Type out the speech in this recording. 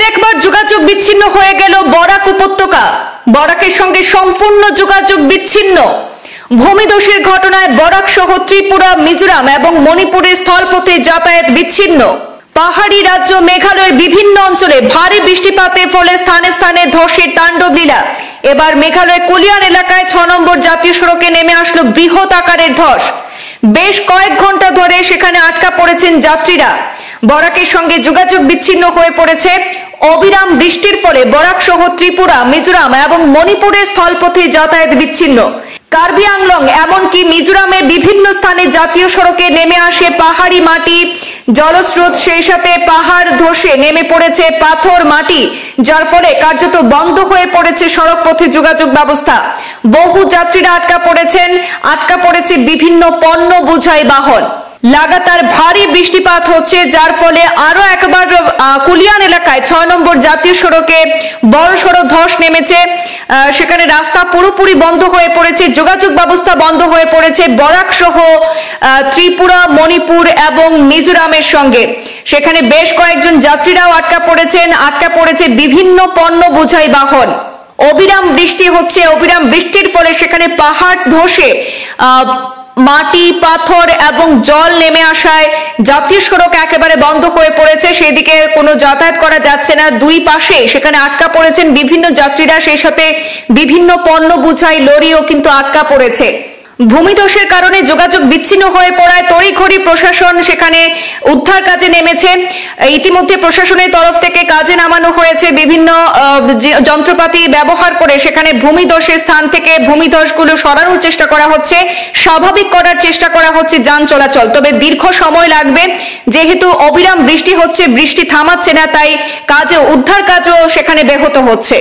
একবার যোগাযোগ বিচ্ছিন্ন হয়ে গেল বরাক উপত্যকা। বরাকের সঙ্গে সম্পূর্ণ যোগাযোগ বিচ্ছিন্ন। ভূমিধসের ঘটনায় বরাক সহ ত্রিপুরা, মিজোরাম এবং মণিপুরের স্থলপথে যাতায়াত বিচ্ছিন্ন। পাহাড়ি রাজ্য মেঘালয়ের বিভিন্ন অঞ্চলে ভারী বৃষ্টিপাতের ফলে স্থানে স্থানে ধসের তাণ্ডব লীলা। এবার মেঘালয় কুলিয়ান এলাকায় 6 নম্বর জাতীয় সড়কে নেমে আসলো বৃহৎ আকারের ধস। বেশ কয়েক ঘন্টা ধরে সেখানে আটকা পড়েছেন যাত্রীরা। বরাকের সঙ্গে যোগাযোগ বিচ্ছিন্ন হয়ে পড়েছে। অবিরাম বৃষ্টির ফলে বরাক সহ ত্রিপুরা, মিজোরাম এবং মণিপুরের স্থলপথে যাতায়াত বিচ্ছিন্ন। কার্বি আংলং এমনকি মিজোরামের বিভিন্ন স্থানে জাতীয় সড়কে নেমে আসে পাহাড়ি মাটি, জলস্রোত, সেই সাথে পাহাড় ধসে নেমে পড়েছে পাথর, মাটি, যার ফলে কার্যত বন্ধ হয়ে পড়েছে সড়ক পথে যোগাযোগ ব্যবস্থা। বহু যাত্রীরা আটকা পড়েছে বিভিন্ন পণ্য বোঝাই বাহন। লাগাতার ভারী বৃষ্টিপাত হচ্ছে, যার ফলে আরো একবার কুলিয়ান এলাকায় 6 নম্বর জাতীয় সড়কে বড়সড় ধস নেমেছে। সেখানে রাস্তা পুরোপুরি বন্ধ হয়ে পড়েছে, যোগাযোগ ব্যবস্থা বন্ধ হয়ে পড়েছে বরাক সহ ত্রিপুরা, মণিপুর এবং মিজোরামের সঙ্গে। সেখানে বেশ কয়েকজন যাত্রীরাও আটকা পড়েছে বিভিন্ন পণ্য বোঝাই বাহন। অবিরাম বৃষ্টি হচ্ছে, অবিরাম বৃষ্টির ফলে সেখানে পাহাড় ধসে মাটি, পাথর এবং জল নেমে আসায় জাতীয় সড়ক একেবারে বন্ধ হয়ে পড়েছে। সেদিকে কোনো যাতায়াত করা যাচ্ছে না। দুই পাশে সেখানে আটকা পড়েছেন বিভিন্ন যাত্রীরা, সেই সাথে বিভিন্ন পণ্য বোঝাই লরিও কিন্তু আটকা পড়েছে। ভূমিধসের কারণে যোগাযোগ বিচ্ছিন্ন হয়ে পড়ায় তড়িঘড়ি প্রশাসন সেখানে উদ্ধার কাজে নেমেছে। ইতিমধ্যে প্রশাসনের তরফ থেকে কাজে নামানো হয়েছে বিভিন্ন যন্ত্রপাতি ব্যবহার করে। সেখানে ভূমিধসের স্থান থেকে ভূমিধসগুলো সরানোর চেষ্টা করা হচ্ছে, স্বাভাবিক করার চেষ্টা করা হচ্ছে যান চলাচল। তবে দীর্ঘ সময় লাগবে, যেহেতু অবিরাম বৃষ্টি হচ্ছে, বৃষ্টি থামাচ্ছে না, তাই উদ্ধার কাজও সেখানে ব্যাহত হচ্ছে।